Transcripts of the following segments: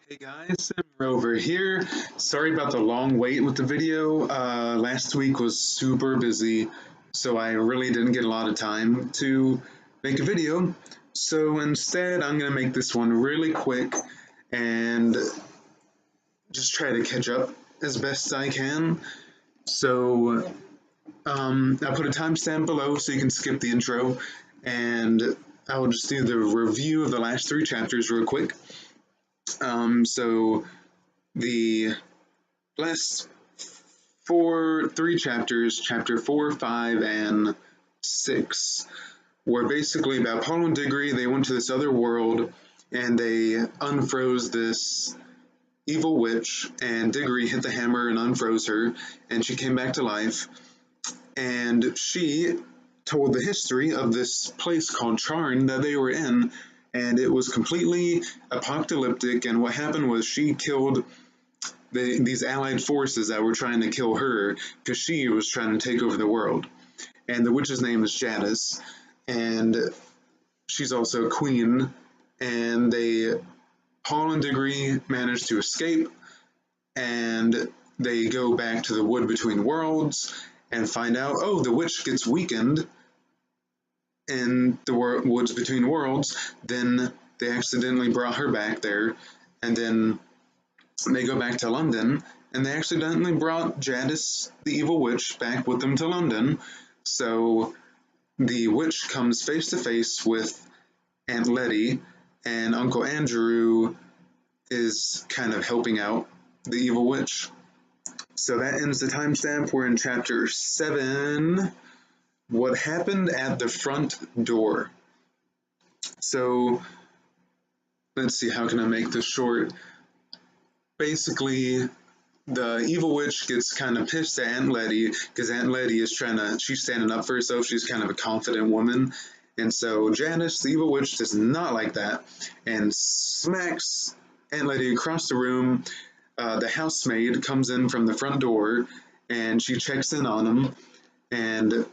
Hey guys, we're over here. Sorry about the long wait with the video. Last week was super busy, so I really didn't get a lot of time to make a video. So instead, I'm going to make this one really quick and just try to catch up as best I can. So I put a timestamp below so you can skip the intro, and I will just do the review of the last three chapters real quick. So the last three chapters, chapter 4, 5, and 6, were basically about Paul and Diggory. They went to this other world and they unfroze this evil witch, and Diggory hit the hammer and unfroze her, and she came back to life. And she told the history of this place called Charn that they were in, and it was completely apocalyptic. And what happened was she killed these allied forces that were trying to kill her because she was trying to take over the world. And the witch's name is Jadis, and she's also a queen. And Paul and Diggory managed to escape, and they go back to the wood between worlds and find out, oh, the witch gets weakened in the woods between worlds. Then they accidentally brought her back there, and then they go back to London, and they accidentally brought Jadis, the evil witch, back with them to London. So the witch comes face to face with Aunt Letty, and Uncle Andrew is kind of helping out the evil witch. So that ends the timestamp. We're in chapter 7. What happened at the front door? So let's see, how can I make this short? Basically, the evil witch gets kind of pissed at Aunt Letty because Aunt Letty is she's standing up for herself. She's kind of a confident woman. And so Janice, the evil witch, does not like that and smacks Aunt Letty across the room. The housemaid comes in from the front door and she checks in on him. And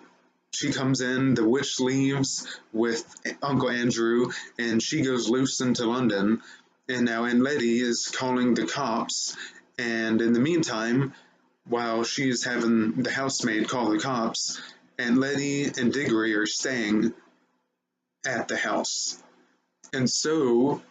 she comes in, the witch leaves with Uncle Andrew, and she goes loose into London. And now Aunt Letty is calling the cops. And in the meantime, while she's having the housemaid call the cops, Aunt Letty and Diggory are staying at the house. And so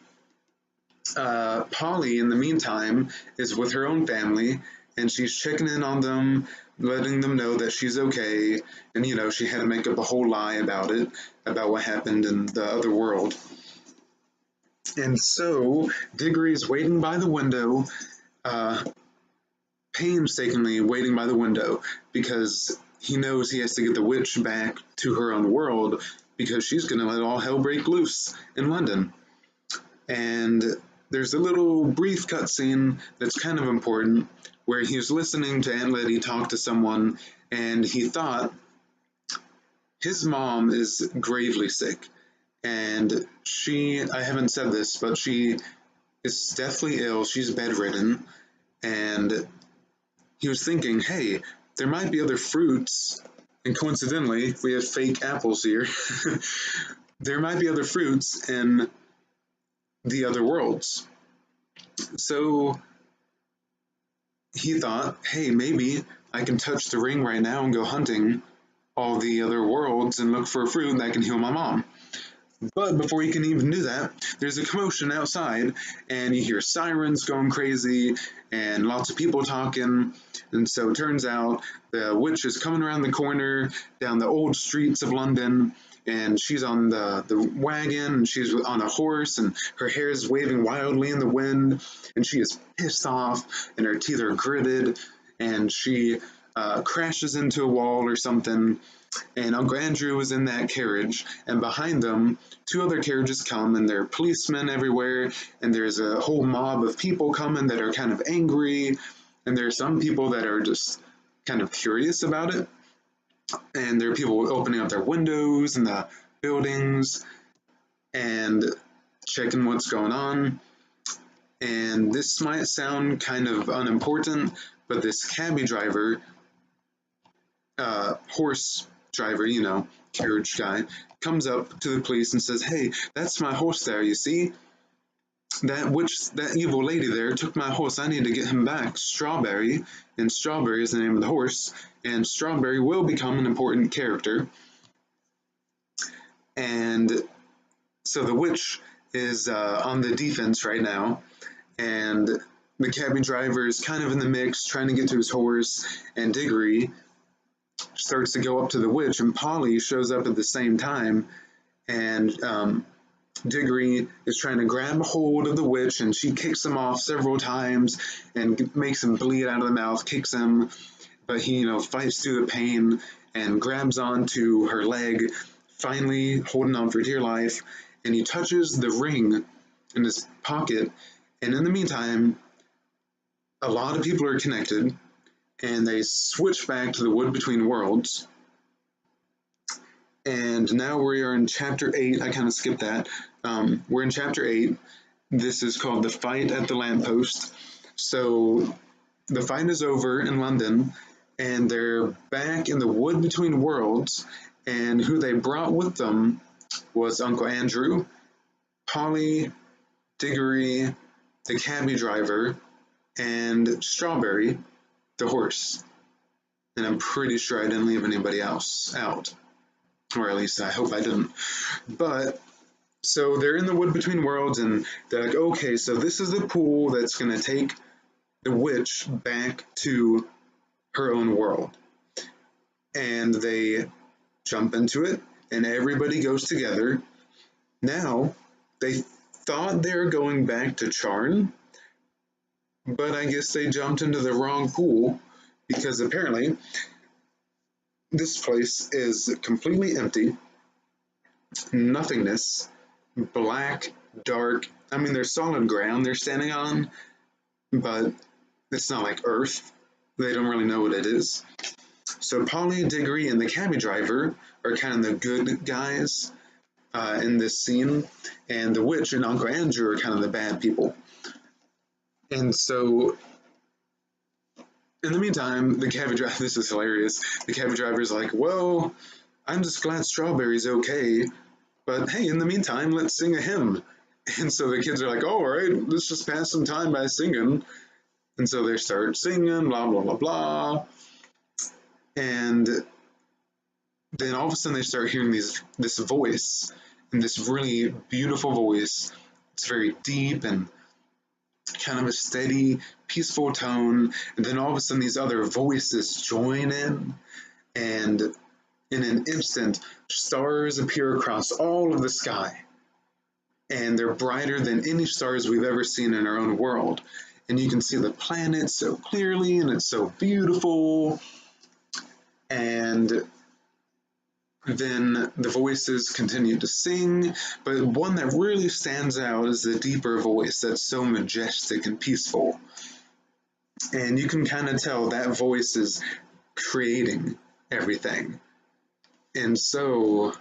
Polly, in the meantime, is with her own family, and she's checking in on them, letting them know that she's okay. And, she had to make up a whole lie about it, about what happened in the other world. And so Diggory's waiting by the window, painstakingly waiting by the window, because he knows he has to get the witch back to her own world, because she's going to let all hell break loose in London. And there's a little brief cutscene that's kind of important, where he was listening to Aunt Letty talk to someone, and he thought his mom is gravely sick. And I haven't said this, but she is deathly ill. She's bedridden. And he was thinking, hey, there might be other fruits. And coincidentally, we have fake apples here. There might be other fruits in the other worlds. So he thought, hey, maybe I can touch the ring right now and go hunting all the other worlds and look for a fruit that can heal my mom. But before you can even do that, there's a commotion outside, and you hear sirens going crazy and lots of people talking. And so it turns out the witch is coming around the corner down the old streets of London, and she's on the wagon, and she's on a horse, and her hair is waving wildly in the wind, and she is pissed off, and her teeth are gritted, and she crashes into a wall or something. And Uncle Andrew is in that carriage, and behind them, two other carriages come, and there are policemen everywhere, and there's a whole mob of people coming that are kind of angry, and there are some people that are just kind of curious about it, and there are people opening up their windows in the buildings and checking what's going on. And this might sound kind of unimportant, but this cabbie driver, horse driver, carriage guy, comes up to the police and says, hey, that's my horse there, you see? that evil lady there took my horse. I need to get him back. Strawberry, and Strawberry is the name of the horse, and Strawberry will become an important character. And so the witch is on the defense right now, and the cabin driver is kind of in the mix, trying to get to his horse, and Diggory starts to go up to the witch, and Polly shows up at the same time, and Diggory is trying to grab a hold of the witch, and she kicks him off several times and makes him bleed out of the mouth, kicks him, but he, fights through the pain and grabs onto her leg, finally holding on for dear life, and he touches the ring in his pocket, and in the meantime, a lot of people are connected, and they switch back to the Wood Between Worlds. And now we are in chapter 8. I kind of skipped that. We're in chapter 8. This is called The Fight at the Lamppost. So the fight is over in London, and they're back in the Wood Between Worlds, and who they brought with them was Uncle Andrew, Polly, Diggory, the cabby driver, and Strawberry, the horse. And I'm pretty sure I didn't leave anybody else out. Or at least I hope I didn't. But, so they're in the Wood Between Worlds, and they're like, okay, so this is the pool that's going to take the witch back to her own world. And they jump into it, and everybody goes together. Now, they thought they were going back to Charn, but I guess they jumped into the wrong pool, because apparently this place is completely empty, nothingness, black, dark. I mean, there's solid ground they're standing on, but it's not like earth. They don't really know what it is. So Polly, Diggory, and the cabby driver are kind of the good guys in this scene, and the witch and Uncle Andrew are kind of the bad people. And so, in the meantime, the cabby driver, this is hilarious, the cabby driver's like, well, I'm just glad Strawberry's okay, but hey, in the meantime, let's sing a hymn. And so the kids are like, oh, all right, let's just pass some time by singing. And so they start singing, blah, blah, blah, blah. And then all of a sudden they start hearing this voice, and this really beautiful voice. It's very deep and kind of a steady, peaceful tone, and then all of a sudden these other voices join in, and in an instant, stars appear across all of the sky, and they're brighter than any stars we've ever seen in our own world, and you can see the planet so clearly, and it's so beautiful, and then the voices continue to sing, but one that really stands out is the deeper voice that's so majestic and peaceful. And you can kind of tell that voice is creating everything. And so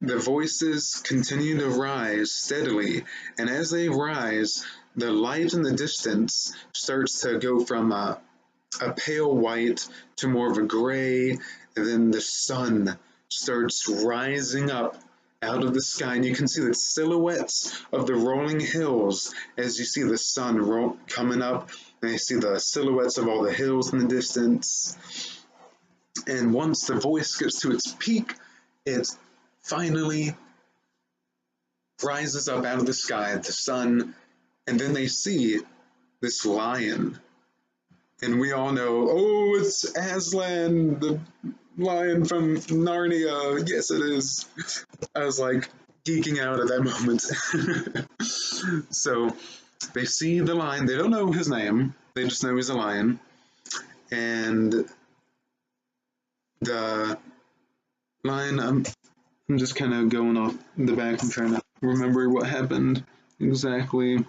the voices continue to rise steadily, and as they rise, the light in the distance starts to go from a pale white to more of a gray, and then the sun starts rising up out of the sky, and you can see the silhouettes of the rolling hills as you see the sun coming up, and you see the silhouettes of all the hills in the distance. And once the voice gets to its peak, it finally rises up out of the sky, the sun, and then they see this lion. And we all know, oh, it's Aslan, the lion from Narnia. Yes, it is. I was like geeking out at that moment. So they see the lion. They don't know his name. They just know he's a lion. And the lion, I'm just kind of going off the back. I'm trying to remember what happened exactly.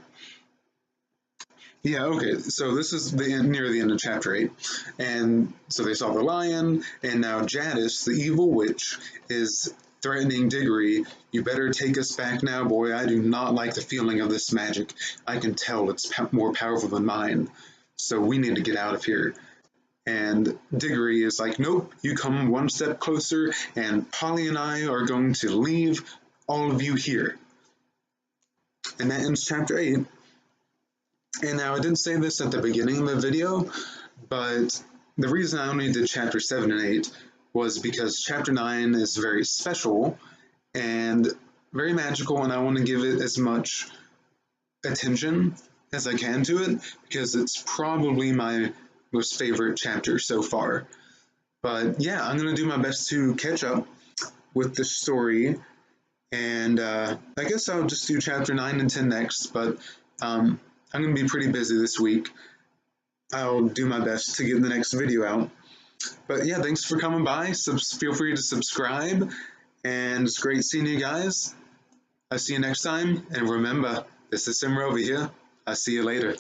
Yeah, okay, so this is near the end of chapter 8, and so they saw the lion, and now Jadis, the evil witch, is threatening Diggory, you better take us back now, boy, I do not like the feeling of this magic, I can tell it's more powerful than mine, so we need to get out of here. And Diggory is like, nope, you come one step closer, and Polly and I are going to leave all of you here. And that ends chapter 8. And now I didn't say this at the beginning of the video, but the reason I only did chapter 7 and 8 was because chapter 9 is very special and very magical, and I want to give it as much attention as I can to it because it's probably my most favorite chapter so far. But yeah, I'm going to do my best to catch up with the story, and I guess I'll just do chapter 9 and 10 next, but I'm going to be pretty busy this week. I'll do my best to get the next video out. But yeah, thanks for coming by. Feel free to subscribe, and it's great seeing you guys. I'll see you next time, and remember, this is Simmer over here. I'll see you later.